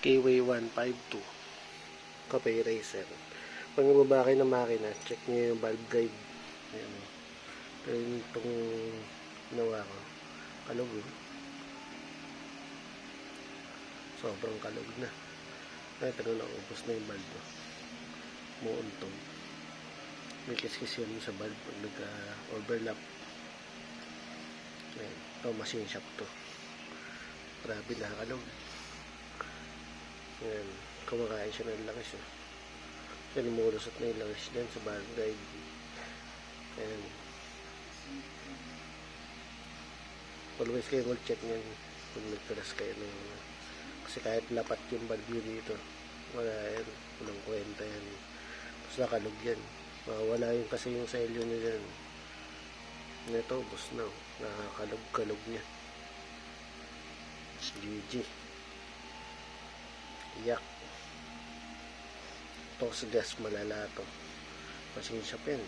KW152 Cafe Racer. Pag nababa kayo ng makina, check nyo yung valve guide. Ayan. Pero itong ginawa ko, kalog eh. Sobrang kalog na. Kaya tagal na ubos na yung valve. Muuntog. May kiskis yun sa valve pag nag-overlap. Ayan. Ito, machine shop to. Grabe na kalog. Ayan. Kumakain siya ng langis. Yan, lumulusot na yung langis dyan sa valve guide. Ayan. Always kayo mag-check nyan kung nagtalas kayo ng kasi kahit lapat yung valve dito, wala yan, walang kwenta yan. Tapos nakalog yan, mawala yung kasi yung selyo nyo dyan. Ito, bus na, nakakalog-kalog niya. GG. Yak. Ito sa gas, malala to. Machine shop yan.